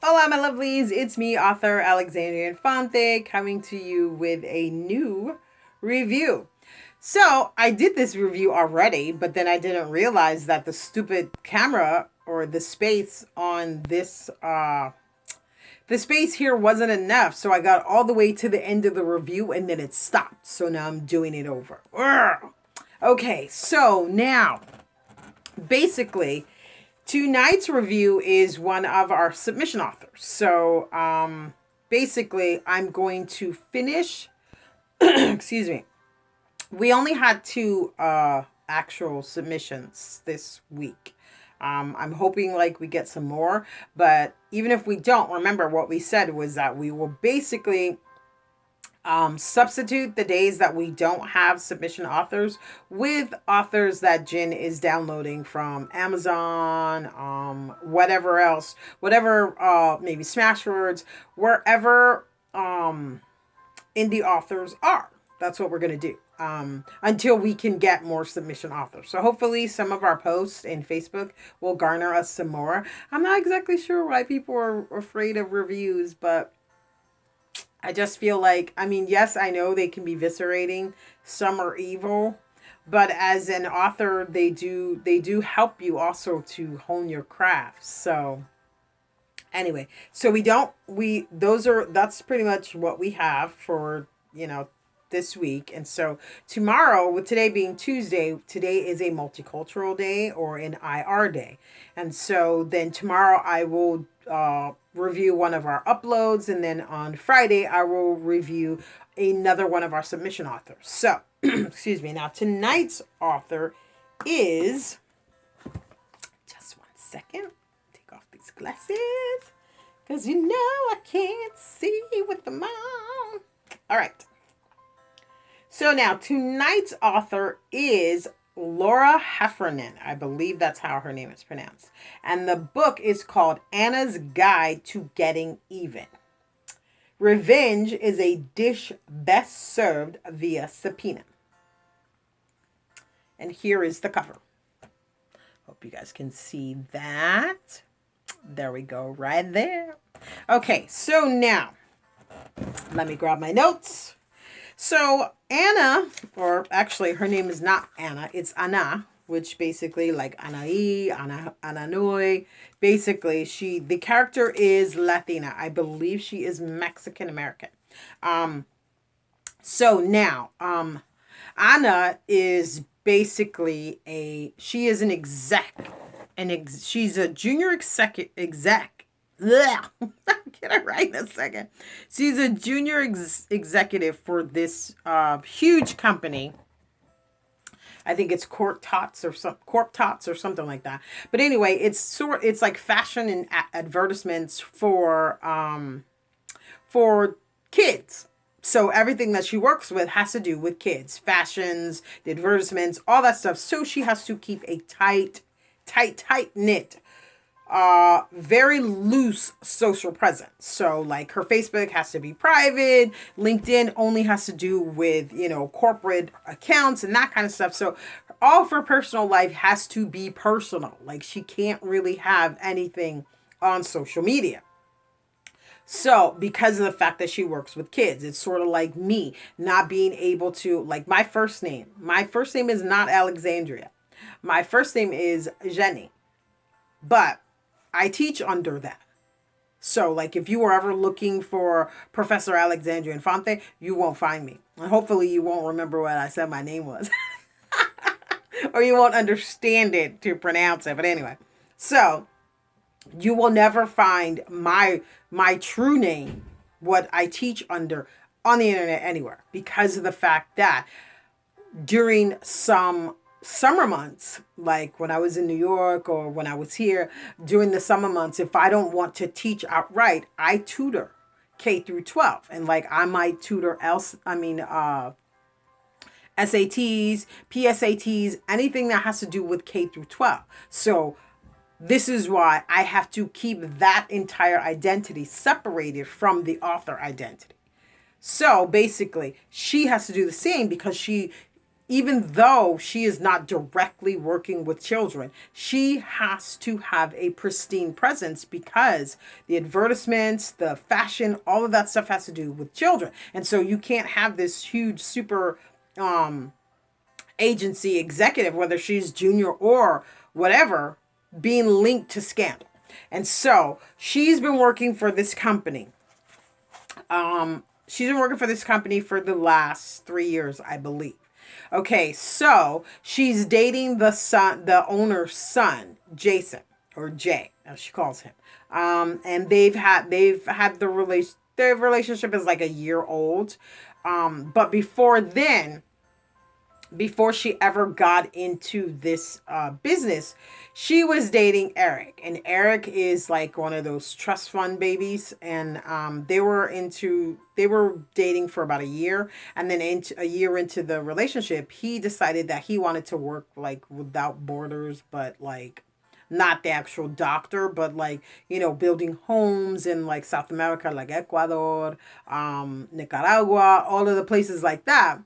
Hola, my lovelies. It's me, author Alexandria Infante, coming to you with a new review. So, I did this review already, but then I didn't realize that the stupid camera or the space on the space here wasn't enough. So, I got all the way to the end of the review and then it stopped. So, now I'm doing it over. Urgh. Okay, so now, basically, tonight's review is one of our submission authors. So, basically, I'm going to finish. Excuse me. We only had two actual submissions this week. I'm hoping like we get some more, but even if we don't, remember what we said was that we will basically substitute the days that we don't have submission authors with authors that Jin is downloading from Amazon, whatever else, whatever, maybe Smashwords, wherever indie authors are. That's what we're going to do. Until we can get more submission authors. So hopefully some of our posts in Facebook will garner us some more. I'm not exactly sure why people are afraid of reviews, but I just feel like, I mean, yes, I know they can be viscerating. Some are evil, but as an author, they do help you also to hone your craft. So anyway, so that's pretty much what we have for, this week. And so tomorrow, with today being Tuesday, today is a multicultural day or an IR day. And so then tomorrow I will review one of our uploads. And then on Friday, I will review another one of our submission authors. So, excuse me. Now, tonight's author is, just one second, take off these glasses, because I can't see with them on. All right. So now, tonight's author is Laura Heffernan. I believe that's how her name is pronounced. And the book is called Anna's Guide to Getting Even. Revenge is a dish best served via subpoena. And here is the cover. Hope you guys can see that. There we go, right there. Okay, so now, let me grab my notes. So Anna, or actually her name is not Anna, it's Ana, which basically like Anaí, Ananoy. Basically, the character is Latina. I believe she is Mexican American. So now, Ana is basically she is an exec, she's a junior exec. I'll get it right in a second. She's a junior executive for this huge company. I think it's Corp Tots or something like that. But anyway, it's like fashion and advertisements for kids. So everything that she works with has to do with kids, fashions, the advertisements, all that stuff. So she has to keep a tight knit, very loose social presence. So like her Facebook has to be private. LinkedIn only has to do with, corporate accounts and that kind of stuff. So all of her personal life has to be personal. Like she can't really have anything on social media. So because of the fact that she works with kids, it's sort of like me not being able to, like my first name is not Alexandria. My first name is Jenny, but I teach under that. So, like, if you were ever looking for Professor Alexandria Infante, you won't find me. And hopefully you won't remember what I said my name was. Or you won't understand it to pronounce it. But anyway, so you will never find my true name, what I teach under, on the internet anywhere. Because of the fact that during some summer months, like when I was in New York or when I was here during the summer months, if I don't want to teach outright, I tutor K through 12. And like I might tutor SATs, PSATs, anything that has to do with K through 12. So this is why I have to keep that entire identity separated from the author identity. So basically, she has to do the same because she even though she is not directly working with children, she has to have a pristine presence because the advertisements, the fashion, all of that stuff has to do with children. And so you can't have this huge super um agency executive, whether she's junior or whatever, being linked to scandal. And so she's been working for this company. She's been working for this company for the last 3 years, I believe. Okay, so she's dating the owner's son, Jason, or Jay, as she calls him. And they've had their relationship is like a year old. But before she ever got into this business, she was dating Eric. And Eric is like one of those trust fund babies. And they were dating for about a year. And then a year into the relationship, he decided that he wanted to work like without borders, but like not the actual doctor, but like, building homes in like South America, like Ecuador, Nicaragua, all of the places like that.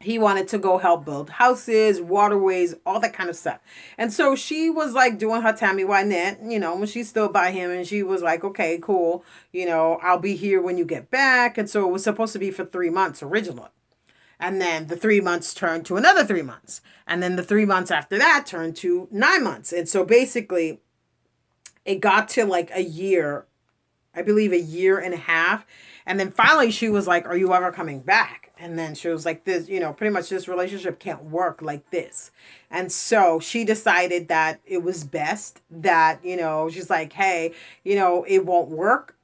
He wanted to go help build houses, waterways, all that kind of stuff. And so she was like doing her Tammy Wynette, when she stood by him, and she was like, okay, cool, I'll be here when you get back. And so it was supposed to be for 3 months originally. And then the 3 months turned to another 3 months. And then the 3 months after that turned to 9 months. And so basically it got to like a year, I believe a year and a half. And then finally she was like, are you ever coming back? And then she was like, this, pretty much this relationship can't work like this. And so she decided that it was best that, she's like, hey, it won't work.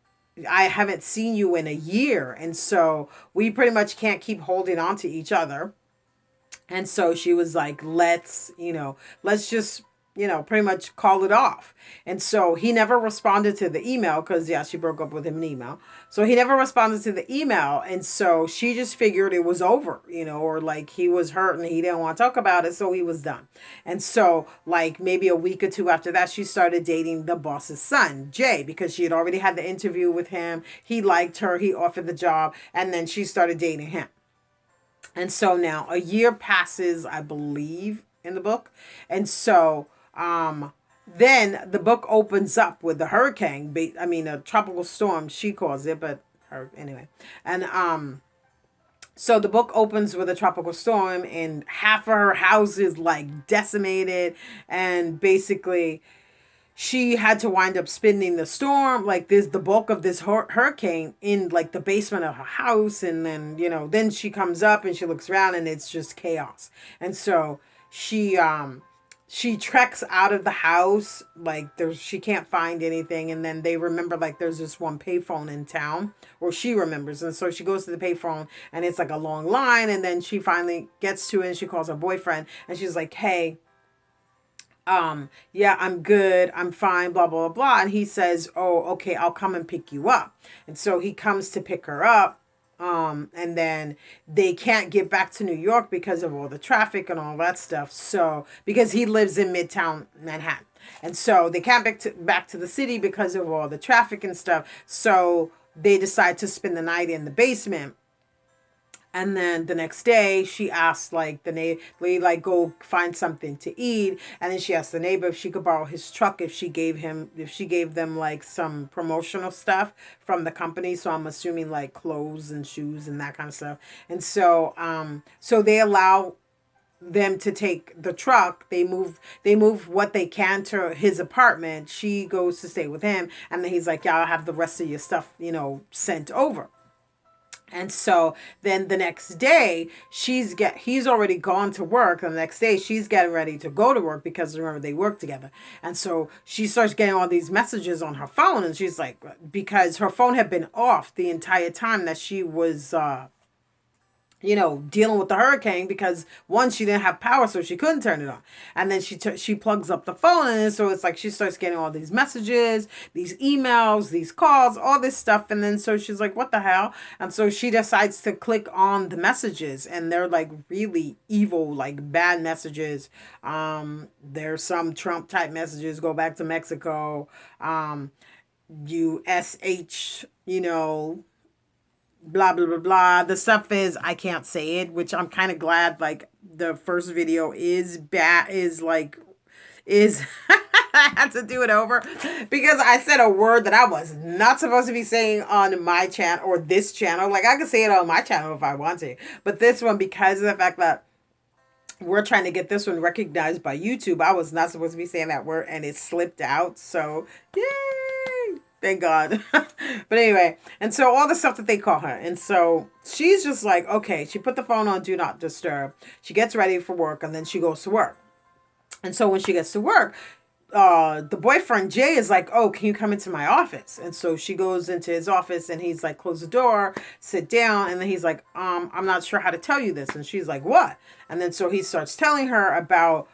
I haven't seen you in a year. And so we pretty much can't keep holding on to each other. And so she was like, let's just, pretty much call it off. And so he never responded to the email because, yeah, she broke up with him in email. So he never responded to the email. And so she just figured it was over, or like he was hurt and he didn't want to talk about it. So he was done. And so like maybe a week or two after that, she started dating the boss's son, Jay, because she had already had the interview with him. He liked her. He offered the job. And then she started dating him. And so now a year passes, I believe, in the book. And so then the book opens up with the hurricane. A tropical storm, she calls it, but her anyway. And so the book opens with a tropical storm, and half of her house is like decimated, and basically she had to wind up spending the storm, like this, the bulk of this hurricane in like the basement of her house. And then, then she comes up and she looks around and it's just chaos. And so she treks out of the house, like she can't find anything. And then they remember like there's this one payphone in town, or she remembers. And so she goes to the payphone and it's like a long line. And then she finally gets to it and she calls her boyfriend and she's like, hey, yeah, I'm good, I'm fine, blah blah blah. And he says, oh, okay, I'll come and pick you up. And so he comes to pick her up. And then they can't get back to New York because of all the traffic and all that stuff. So because he lives in Midtown Manhattan, and so they can't back to the city because of all the traffic and stuff. So they decide to spend the night in the basement. And then the next day, she asked like the neighbor, like go find something to eat. And then she asked the neighbor if she could borrow his truck if she gave them like some promotional stuff from the company. So I'm assuming like clothes and shoes and that kind of stuff. And so so they allow them to take the truck. They move what they can to his apartment. She goes to stay with him, and then he's like, yeah, I'll have the rest of your stuff, sent over. And so then the next day he's already gone to work. And the next day she's getting ready to go to work because remember they work together. And so she starts getting all these messages on her phone, and she's like, because her phone had been off the entire time that she was dealing with the hurricane, because one, she didn't have power, so she couldn't turn it on. And then she plugs up the phone, and so it's like she starts getting all these messages, these emails, these calls, all this stuff. And then so she's like, what the hell? And so she decides to click on the messages, and they're like really evil, like bad messages. There's some Trump type messages, go back to Mexico, USH, blah blah blah blah. The stuff is I can't say it, which I'm kind of glad. Like the first video is bad, is like is I had to do it over because I said a word that I was not supposed to be saying on my channel or this channel. Like I could say it on my channel if I want to, but this one, because of the fact that we're trying to get this one recognized by YouTube, I was not supposed to be saying that word and it slipped out. So yay! Thank God. But anyway, and so all the stuff that they call her. And so she's just like, okay, she put the phone on do not disturb. She gets ready for work and then she goes to work. And so when she gets to work, the boyfriend Jay is like, oh, can you come into my office? And so she goes into his office and he's like, close the door, sit down. And then he's like, I'm not sure how to tell you this. And she's like, what? And then so he starts telling her about,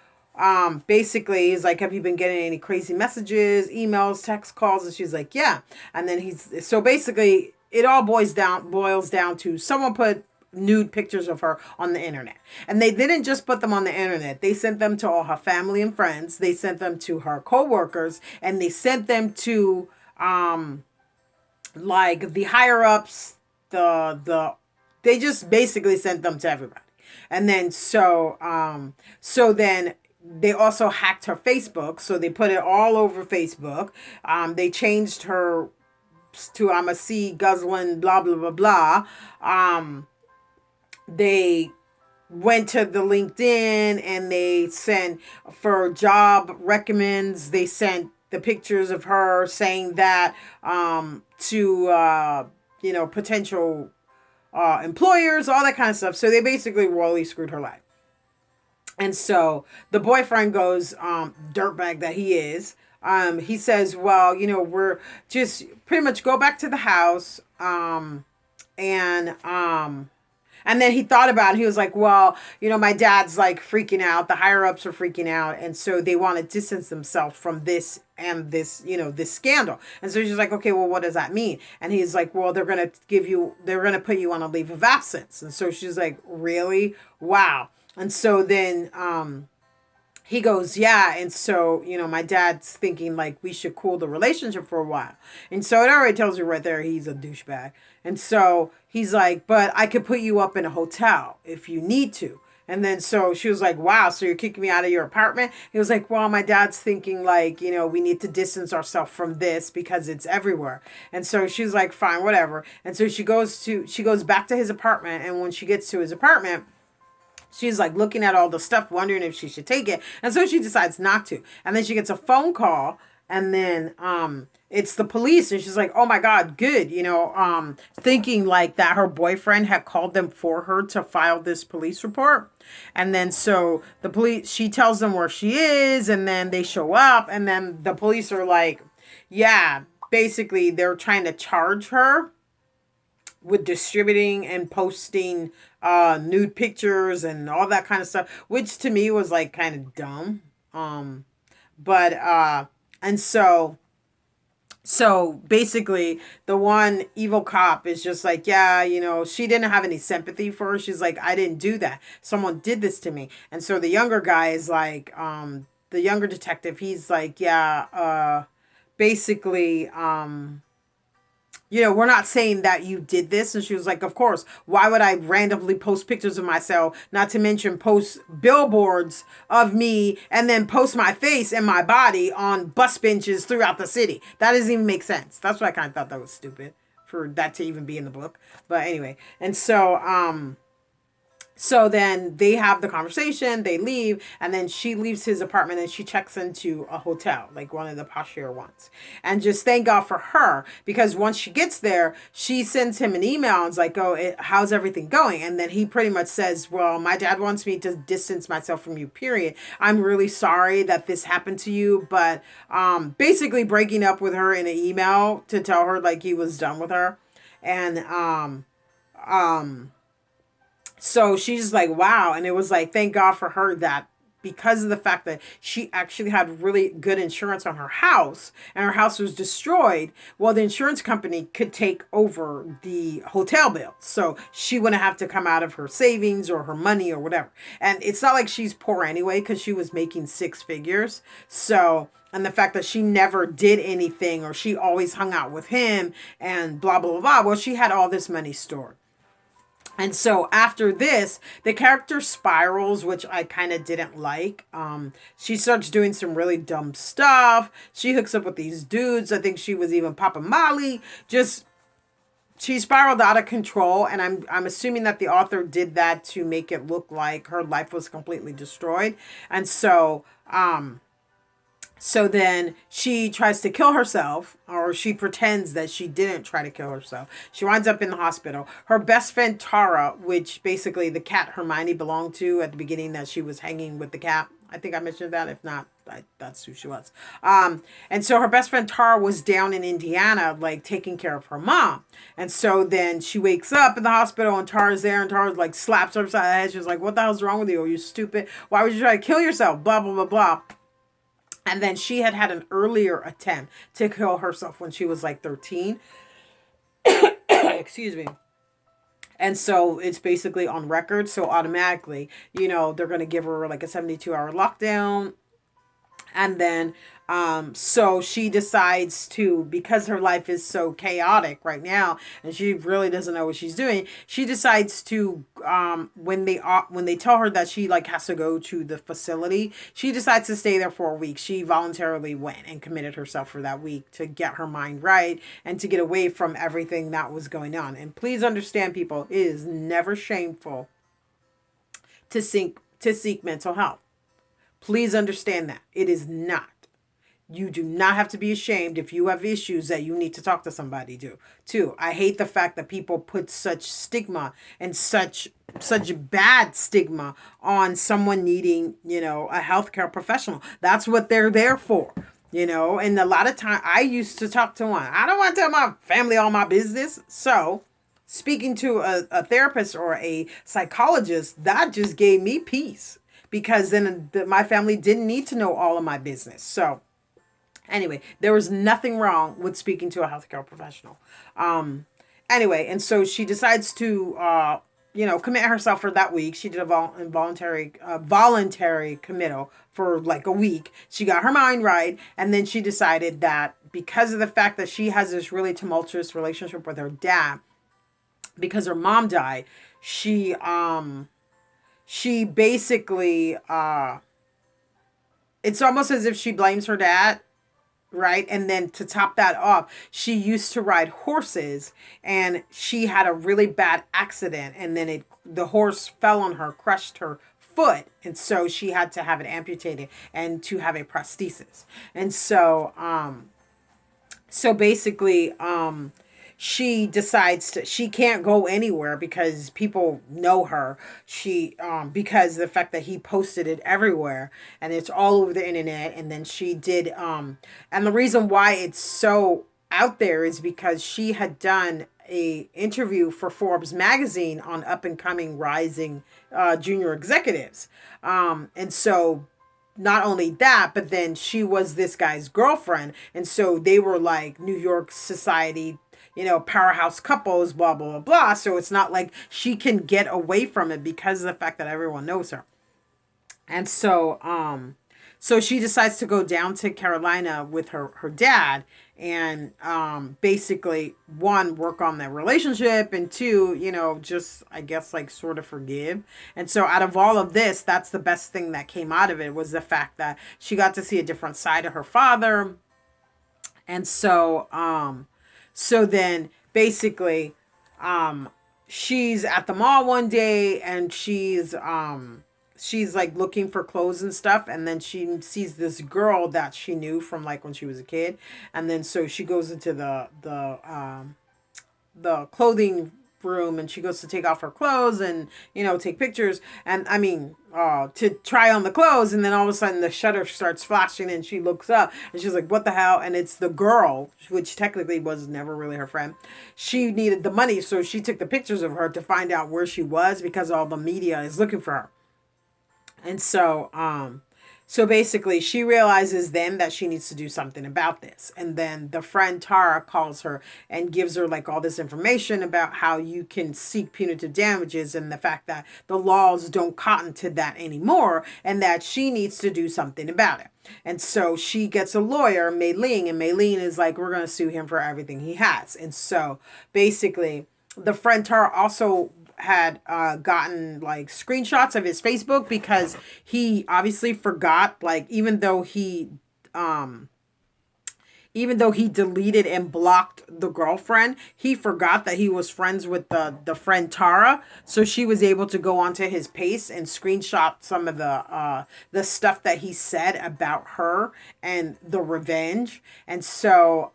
basically he's like, have you been getting any crazy messages, emails, text calls? And she's like, yeah. And then so basically it all boils down to someone put nude pictures of her on the internet. And they didn't just put them on the internet. They sent them to all her family and friends. They sent them to her co-workers, and they sent them to like the higher ups, they just basically sent them to everybody. And then so then they also hacked her Facebook. So they put it all over Facebook. They changed her to I'm a C guzzling blah blah blah blah. They went to the LinkedIn and they sent for job recommends. They sent the pictures of her saying that to potential employers, all that kind of stuff. So they basically royally screwed her life. And so the boyfriend goes, dirtbag that he is. He says, well, we're just pretty much go back to the house. And then he thought about it. He was like, well, my dad's like freaking out. The higher ups are freaking out. And so they want to distance themselves from this and this, this scandal. And so she's like, okay, well, what does that mean? And he's like, well, they're going to put you on a leave of absence. And so she's like, really? Wow. And so then, he goes, yeah. And so, my dad's thinking like we should cool the relationship for a while. And so it already tells you right there, he's a douchebag. And so he's like, but I could put you up in a hotel if you need to. And then so she was like, wow, so you're kicking me out of your apartment? He was like, well, my dad's thinking like, we need to distance ourselves from this because it's everywhere. And so she's like, fine, whatever. And so she goes back to his apartment. And when she gets to his apartment, she's like looking at all the stuff, wondering if she should take it. And so she decides not to. And then she gets a phone call and then it's the police. And she's like, oh my God, good. Thinking like that her boyfriend had called them for her to file this police report. And then so the police, she tells them where she is and then they show up and then the police are like, yeah, basically they're trying to charge her with distributing and posting nude pictures and all that kind of stuff, which to me was like kind of dumb. And so basically the one evil cop is just like, yeah, she didn't have any sympathy for her. She's like, I didn't do that. Someone did this to me. And so the younger guy is like, the younger detective, he's like, yeah, basically, we're not saying that you did this. And she was like, of course, why would I randomly post pictures of myself, not to mention post billboards of me and then post my face and my body on bus benches throughout the city? That doesn't even make sense. That's why I kind of thought that was stupid for that to even be in the book. But anyway, and so then they have the conversation, they leave, and then she leaves his apartment and she checks into a hotel, like one of the poshier ones. And just thank God for her, because once she gets there, she sends him an email and is like, oh, how's everything going? And then he pretty much says, well, my dad wants me to distance myself from you, period. I'm really sorry that this happened to you, but basically breaking up with her in an email to tell her like he was done with her. And so she's like, wow. And it was like, thank God for her that because of the fact that she actually had really good insurance on her house and her house was destroyed, well, the insurance company could take over the hotel bill. So she wouldn't have to come out of her savings or her money or whatever. And it's not like she's poor anyway, because she was making 6 figures. So and the fact that she never did anything, or she always hung out with him, and blah blah blah. Well, she had all this money stored. And so after this, the character spirals, which I kind of didn't like. She starts doing some really dumb stuff. She hooks up with these dudes. I think she was even popping Molly. Just she spiraled out of control, and I'm assuming that the author did that to make it look like her life was completely destroyed. And so then she tries to kill herself, or she pretends that she didn't try to kill herself. She winds up in the hospital. Her best friend Tara, which basically the cat Hermione belonged to at the beginning, that she was hanging with the cat. I think I mentioned that. If not, that's who she was. And so her best friend Tara was down in Indiana, like taking care of her mom. And so then she wakes up in the hospital, and Tara's there, and Tara like slaps her upside the head. She's like, "What the hell's wrong with you? Are you stupid? Why would you try to kill yourself? Blah blah blah blah." And then she had an earlier attempt to kill herself when she was like 13. Excuse me. And so it's basically on record. So automatically, they're going to give her like a 72-hour lockdown. And then, so she decides to, because her life is so chaotic right now, and she really doesn't know what she's doing. She decides to, when they tell her that she like has to go to the facility, she decides to stay there for a week. She voluntarily went and committed herself for that week to get her mind right and to get away from everything that was going on. And please understand, people, it is never shameful to seek mental health. Please understand that. It is not. You do not have to be ashamed if you have issues that you need to talk to somebody to. I hate the fact that people put such stigma and such bad stigma on someone needing, a healthcare professional. That's what they're there for. And a lot of time I used to talk to one. I don't want to tell my family all my business. So speaking to a therapist or a psychologist, that just gave me peace. Because then my family didn't need to know all of my business. So anyway, there was nothing wrong with speaking to a healthcare professional. Anyway, and so she decides to, commit herself for that week. She did a voluntary committal for like a week. She got her mind right. And then she decided that because of the fact that she has this really tumultuous relationship with her dad, because her mom died, she basically, it's almost as if she blames her dad, right? And then to top that off, she used to ride horses, and she had a really bad accident, and then the horse fell on her, crushed her foot, and so she had to have it amputated and to have a prosthesis. And so, basically, she decides she can't go anywhere because people know her. Because the fact that he posted it everywhere, and it's all over the internet. And then she did, and the reason why it's so out there is because she had done a interview for Forbes magazine on up and coming rising junior executives. And so not only that, but then she was this guy's girlfriend. And so they were like New York society, powerhouse couples, blah, blah, blah, blah. So it's not like she can get away from it because of the fact that everyone knows her. And so, she decides to go down to Carolina with her dad and, basically, one, work on their relationship, and two, just, I guess, like sort of forgive. And so out of all of this, that's the best thing that came out of it, was the fact that she got to see a different side of her father. And so, then basically, she's at the mall one day, and she's like looking for clothes and stuff. And then she sees this girl that she knew from like when she was a kid. And then so she goes into the clothing room, and she goes to take off her clothes and, take pictures. And I mean, to try on the clothes. And then all of a sudden the shutter starts flashing, and she looks up, and she's like, what the hell? And it's the girl, which technically was never really her friend. She needed the money. So she took the pictures of her to find out where she was, because all the media is looking for her. And so, basically she realizes then that she needs to do something about this. And then the friend Tara calls her and gives her like all this information about how you can seek punitive damages, and the fact that the laws don't cotton to that anymore, and that she needs to do something about it. And so she gets a lawyer, Mei Ling, and Mei Ling is like, we're going to sue him for everything he has. And so basically, the friend Tara also had gotten like screenshots of his Facebook because he obviously forgot, like, um, even though he deleted and blocked the girlfriend, he forgot that he was friends with the friend Tara. So she was able to go onto his page and screenshot some of the stuff that he said about her and the revenge. And so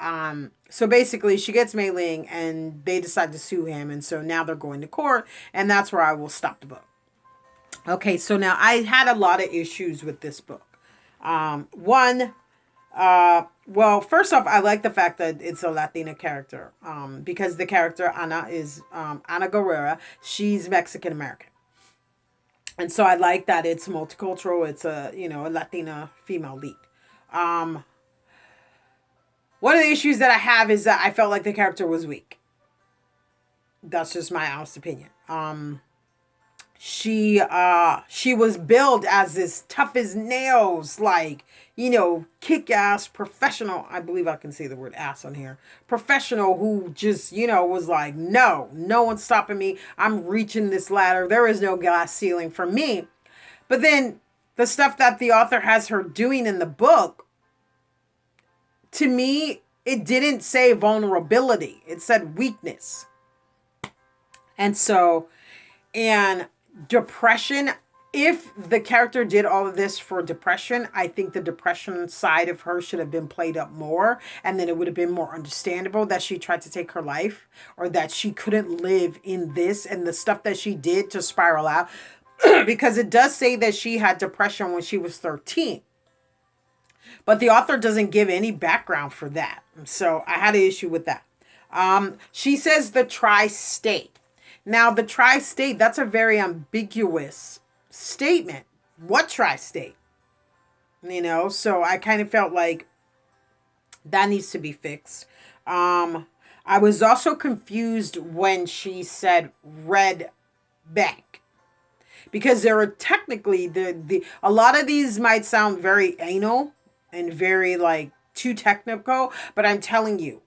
basically she gets Mei Ling and they decide to sue him, and so now they're going to court, and that's where I will stop the book. Okay, so now I had a lot of issues with this book. One, well, first off, I like the fact that it's a Latina character, because the character Ana is Ana Guerrera. She's Mexican American, and so I like that it's multicultural. It's a Latina female lead. Um, One of the issues that I have is that I felt like the character was weak. That's just my honest opinion. She was billed as this tough as nails, like, kick-ass professional. I believe I can say the word ass on here. Professional who just, was like, no one's stopping me. I'm reaching this ladder. There is no glass ceiling for me. But then the stuff that the author has her doing in the book, to me, it didn't say vulnerability. It said weakness. And depression, if the character did all of this for depression, I think the depression side of her should have been played up more, and then it would have been more understandable that she tried to take her life, or that she couldn't live in this and the stuff that she did to spiral out. Because it does say that she had depression when she was 13. But the author doesn't give any background for that. So I had an issue with that. She says the tri-state. Now, the tri-state, that's a very ambiguous statement. What tri-state? So I kind of felt like that needs to be fixed. I was also confused when she said red bank. Because there are technically, a lot of these might sound very anal and very, like, too technical, but I'm telling you,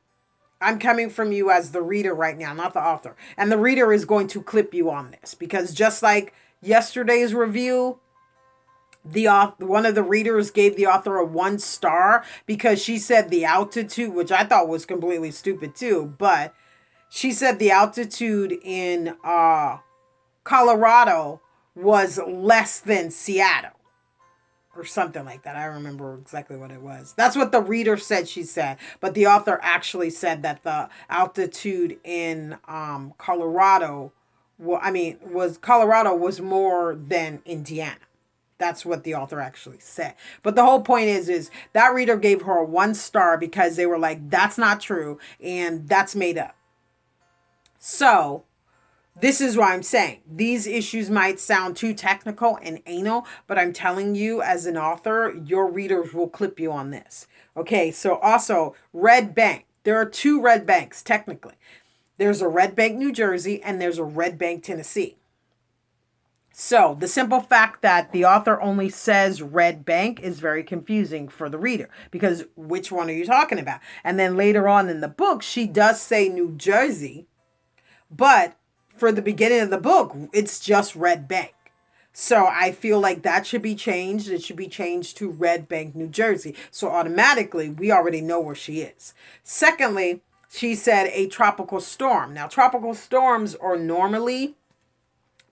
I'm coming from you as the reader right now, not the author. And the reader is going to clip you on this, because just like yesterday's review, one of the readers gave the author a 1 star because she said the altitude, which I thought was completely stupid too, but she said the altitude in Colorado was less than Seattle. Or something like that. I remember exactly what it was. That's what the reader said she said. But the author actually said that the altitude in Colorado, Colorado was more than Indiana. That's what the author actually said. But the whole point is that reader gave her a 1 star because they were like, that's not true and that's made up. So this is what I'm saying. These issues might sound too technical and anal, but I'm telling you, as an author, your readers will clip you on this. Okay, so also, Red Bank. There are 2 Red Banks, technically. There's a Red Bank, New Jersey, and there's a Red Bank, Tennessee. So, the simple fact that the author only says Red Bank is very confusing for the reader, because which one are you talking about? And then later on in the book, she does say New Jersey, but for the beginning of the book, it's just Red Bank. So I feel like that should be changed. It should be changed to Red Bank, New Jersey. So automatically, we already know where she is. Secondly, she said a tropical storm. Now, tropical storms are normally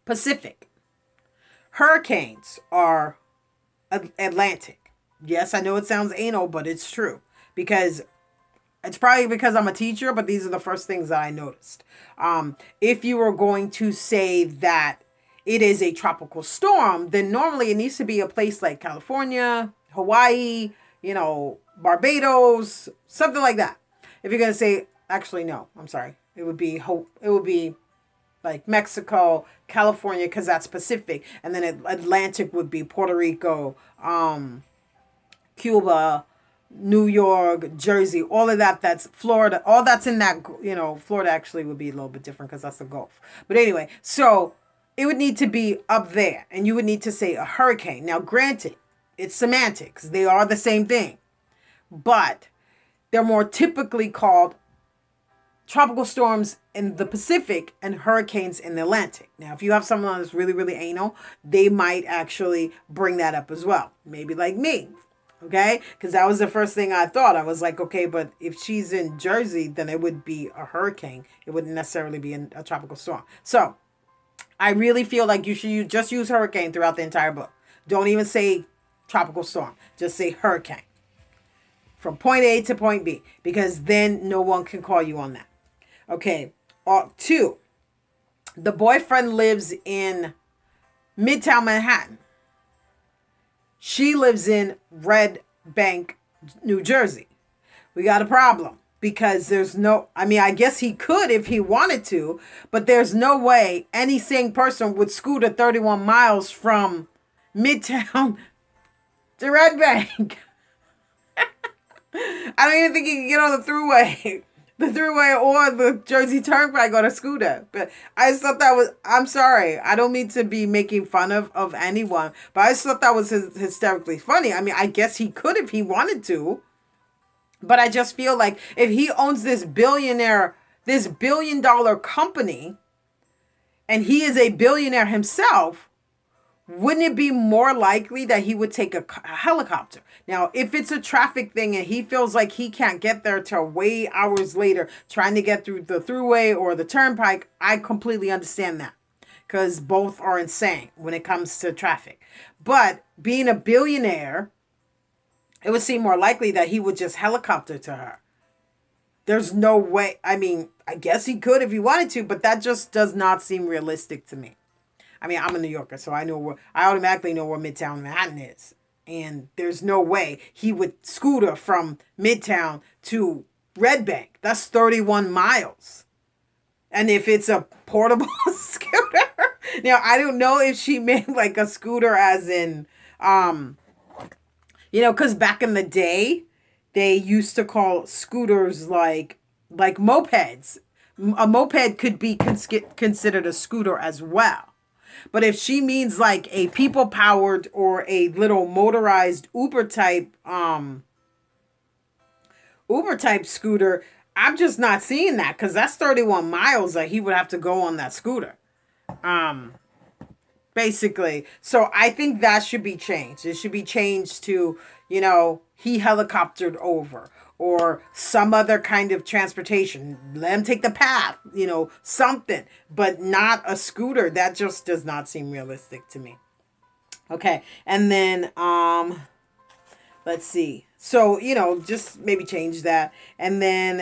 Pacific. Hurricanes are Atlantic. Yes, I know it sounds anal, but it's true. It's probably because I'm a teacher, but these are the first things that I noticed. If you were going to say that it is a tropical storm, then normally it needs to be a place like California, Hawaii, Barbados, something like that. If you're going to say, actually, no, I'm sorry. It would be like Mexico, California, because that's Pacific. And then Atlantic would be Puerto Rico, Cuba, New York, Jersey, all of that, that's Florida, all that's in that, Florida actually would be a little bit different because that's the Gulf. But anyway, so it would need to be up there, and you would need to say a hurricane. Now, granted, It's semantics. They are the same thing. But they're more typically called tropical storms in the Pacific and hurricanes in the Atlantic. Now, if you have someone that's really, really anal, they might actually bring that up as well. Maybe like me. Okay? Because that was the first thing I thought. I was like, okay, but if she's in Jersey, then it would be a hurricane. It wouldn't necessarily be a tropical storm. So, I really feel like you should just use hurricane throughout the entire book. Don't even say tropical storm. Just say hurricane. From point A to point B. Because then no one can call you on that. Okay. 2. The boyfriend lives in Midtown Manhattan. She lives in Red Bank, New Jersey. We got a problem. Because there's no, I mean, I guess he could if he wanted to, but there's no way any sane person would scooter 31 miles from Midtown to Red Bank. I don't even think he can get on the thruway. The thruway or the Jersey Turnpike on a scooter. But I just thought that was, I'm sorry, I don't mean to be making fun of anyone, but I just thought that was hysterically funny. I mean, I guess he could if he wanted to. But I just feel like if he owns this $1 billion company, and he is a billionaire himself, wouldn't it be more likely that he would take a helicopter? Now, if it's a traffic thing and he feels like he can't get there till way hours later, trying to get through the thruway or the turnpike, I completely understand that. Because both are insane when it comes to traffic. But being a billionaire, it would seem more likely that he would just helicopter to her. There's no way. I mean, I guess he could if he wanted to, but that just does not seem realistic to me. I mean, I'm a New Yorker, so I automatically know where Midtown Manhattan is. And there's no way he would scooter from Midtown to Red Bank. That's 31 miles. And if it's a portable scooter, now I don't know if she meant like a scooter as in, because back in the day, they used to call scooters like mopeds. A moped could be considered a scooter as well. But if she means like a people-powered or a little motorized Uber type scooter, I'm just not seeing that because that's 31 miles that he would have to go on that scooter. Basically. So I think that should be changed. It should be changed to, he helicoptered over or some other kind of transportation. Let him take the path, something, but not a scooter. That just does not seem realistic to me. Okay. And then, let's see. So, just maybe change that. And then,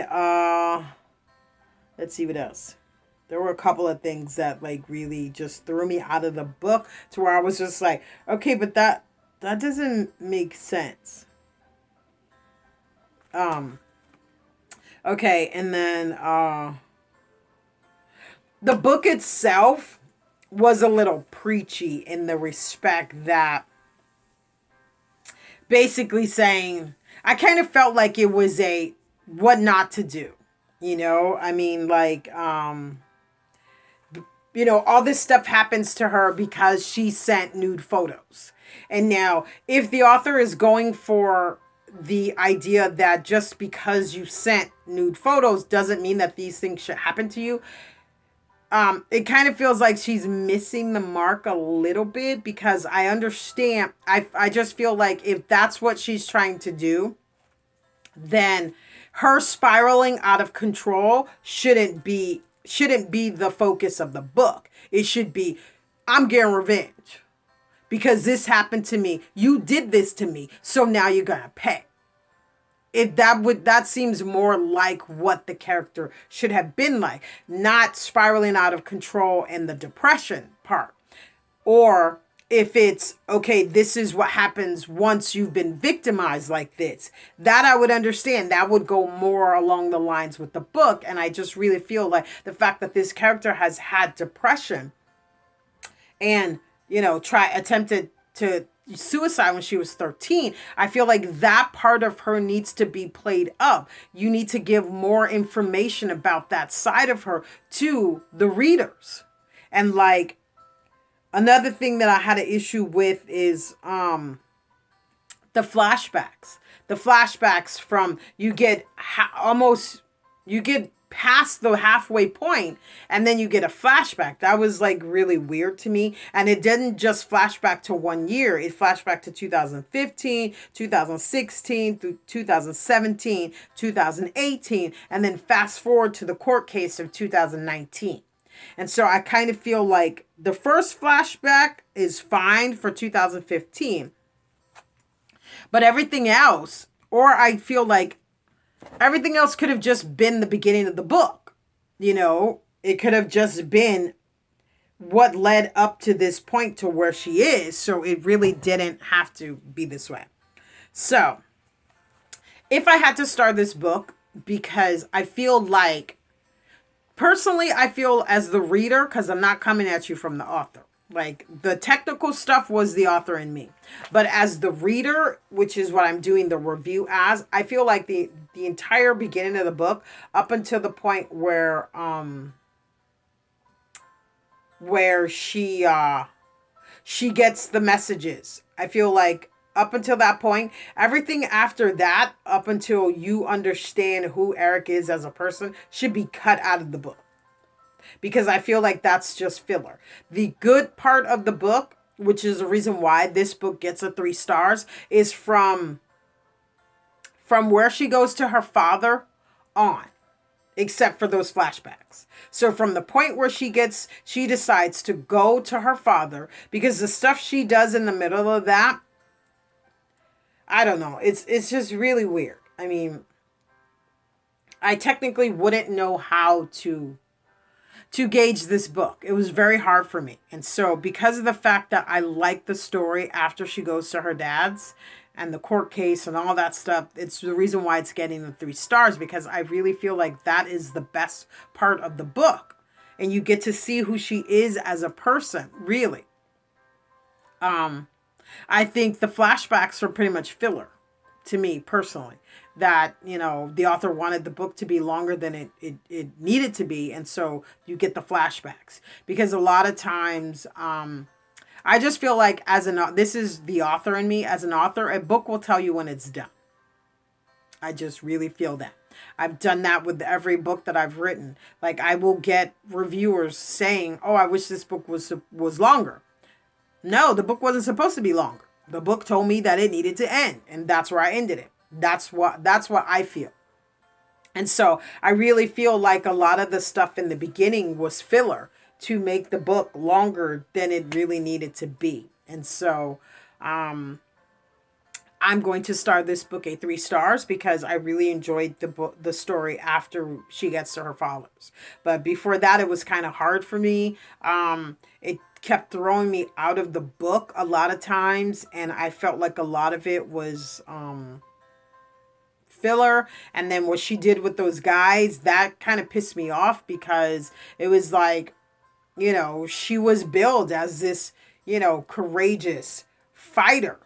let's see what else. There were a couple of things that like really just threw me out of the book to where I was just like, okay, but that doesn't make sense. Okay, and then the book itself was a little preachy in the respect that basically saying, I kind of felt like it was a what not to do. I mean, like, all this stuff happens to her because she sent nude photos. And now, if the author is going for the idea that just because you sent nude photos doesn't mean that these things should happen to you, it kind of feels like she's missing the mark a little bit because I understand. I just feel like if that's what she's trying to do, then her spiraling out of control shouldn't be the focus of the book. It should be, I'm getting revenge because this happened to me. You did this to me, so now you're gonna pay. If that seems more like what the character should have been like, not spiraling out of control in the depression part. Or if it's, okay, this is what happens once you've been victimized like this, that I would understand. That would go more along the lines with the book. And I just really feel like the fact that this character has had depression and, attempted to suicide when she was 13, I feel like that part of her needs to be played up. You need to give more information about that side of her to the readers. And like, another thing that I had an issue with is the flashbacks. The flashbacks from you get almost you get past the halfway point and then you get a flashback. That was like really weird to me. And it didn't just flashback to 1 year. It flashback to 2015, 2016, through 2017, 2018, and then fast forward to the court case of 2019. And so I kind of feel like the first flashback is fine for 2015. But everything else, or I feel like everything else could have just been the beginning of the book. You know, it could have just been what led up to this point to where she is. So it really didn't have to be this way. So if I had to start this book, because I feel like, personally, I feel as the reader, because I'm not coming at you from the author. Like, the technical stuff was the author and me. But as the reader, which is what I'm doing the review as, I feel like the entire beginning of the book, up until the point where she gets the messages. I feel like up until that point, everything after that, up until you understand who Eric is as a person, should be cut out of the book. Because I feel like that's just filler. The good part of the book, which is the reason why this book gets a 3 stars, is from where she goes to her father on, except for those flashbacks. So from the point where she decides to go to her father, because the stuff she does in the middle of that, I don't know. It's just really weird. I mean, I technically wouldn't know how to gauge this book. It was very hard for me. And so because of the fact that I like the story after she goes to her dad's and the court case and all that stuff, it's the reason why it's getting the 3 stars, because I really feel like that is the best part of the book. And you get to see who she is as a person, really. I think the flashbacks are pretty much filler to me personally. That, you know, the author wanted the book to be longer than it needed to be. And so you get the flashbacks. Because a lot of times, I just feel like this is the author in me. As an author, a book will tell you when it's done. I just really feel that. I've done that with every book that I've written. Like, I will get reviewers saying, oh, I wish this book was longer. No, the book wasn't supposed to be longer. The book told me that it needed to end. And that's where I ended it. That's what I feel. And so I really feel like a lot of the stuff in the beginning was filler to make the book longer than it really needed to be. And so I'm going to star this book a 3 stars because I really enjoyed the story after she gets to her father's. But before that, it was kind of hard for me. It kept throwing me out of the book a lot of times, and I felt like a lot of it was filler. And then what she did with those guys, that kind of pissed me off, because it was like, you know, she was billed as this, you know, courageous fighter,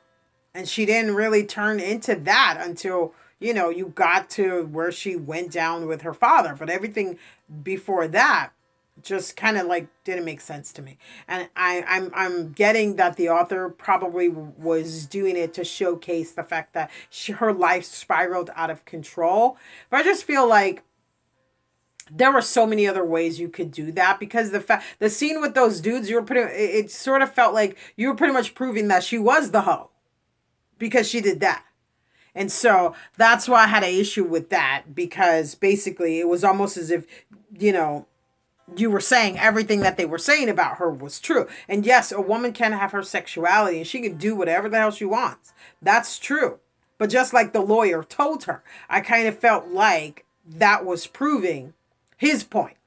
and she didn't really turn into that until, you know, you got to where she went down with her father. But everything before that just kind of like didn't make sense to me. And I'm getting that the author probably was doing it to showcase the fact that her life spiraled out of control. But I just feel like there were so many other ways you could do that, because the scene with those dudes, it sort of felt like you were pretty much proving that she was the hoe because she did that. And so that's why I had an issue with that, because basically it was almost as if, you know, you were saying everything that they were saying about her was true. And yes, a woman can have her sexuality and she can do whatever the hell she wants. That's true. But just like the lawyer told her, I kind of felt like that was proving his point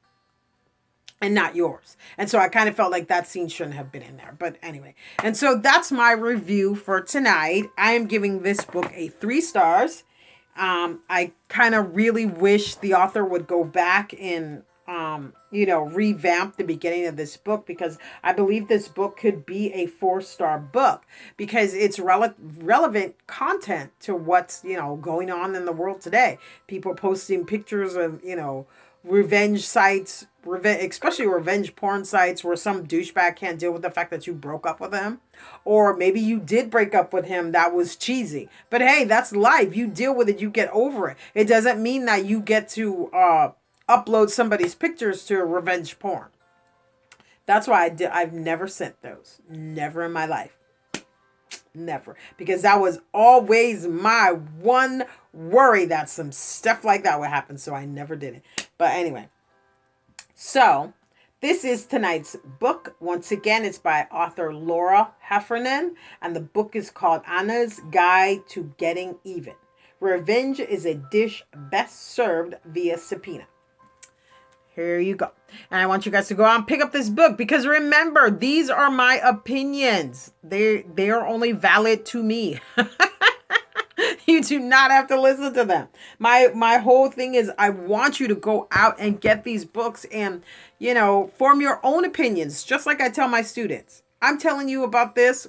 and not yours. And so I kind of felt like that scene shouldn't have been in there. But anyway, and so that's my review for tonight. I am giving this book a 3 stars. I kind of really wish the author would go back and you know, revamp the beginning of this book, because I believe this book could be a 4-star book, because it's relevant content to what's, you know, going on in the world today. People posting pictures of, you know, revenge sites, especially revenge porn sites where some douchebag can't deal with the fact that you broke up with him. Or maybe you did break up with him. That was cheesy. But hey, that's life. You deal with it. You get over it. It doesn't mean that you get to upload somebody's pictures to revenge porn. That's why I've never sent those. Never in my life. Never. Because that was always my one worry that some stuff like that would happen. So I never did it. But anyway. So this is tonight's book. Once again, it's by author Laura Heffernan. And the book is called Anna's Guide to Getting Even. Revenge is a dish best served via subpoena. Here you go. And I want you guys to go out and pick up this book because remember, these are my opinions. They are only valid to me. You do not have to listen to them. My whole thing is I want you to go out and get these books and, form your own opinions. Just like I tell my students. I'm telling you about this.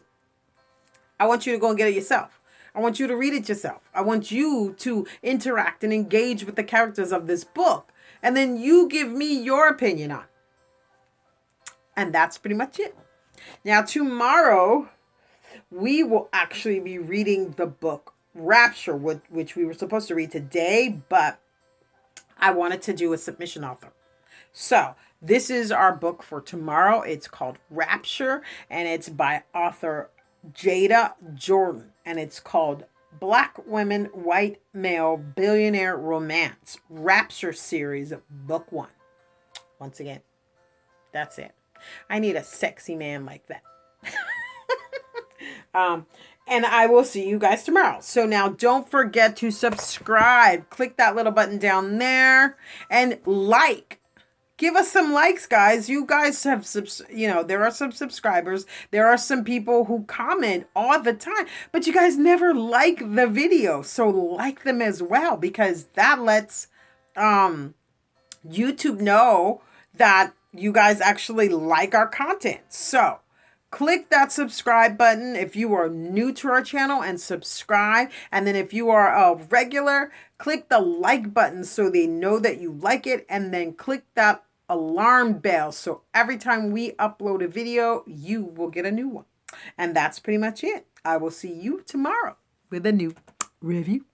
I want you to go and get it yourself. I want you to read it yourself. I want you to interact and engage with the characters of this book. And then you give me your opinion on. And that's pretty much it. Now, tomorrow, we will actually be reading the book Rapture, which we were supposed to read today, but I wanted to do a submission author. So, this is our book for tomorrow. It's called Rapture, and it's by author Jada Jordan, and it's called Black Women, White Male, Billionaire Romance, Rapture Series, Book 1. Once again, that's it. I need a sexy man like that. And I will see you guys tomorrow. So now don't forget to subscribe. Click that little button down there and like. Give us some likes, guys. You guys have, there are some subscribers. There are some people who comment all the time, but you guys never like the video. So like them as well, because that lets YouTube know that you guys actually like our content. So click that subscribe button if you are new to our channel and subscribe. And then if you are a regular, click the like button so they know that you like it. And then click that alarm bell so every time we upload a video, you will get a new one. And that's pretty much it. I will see you tomorrow with a new review.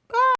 Bye.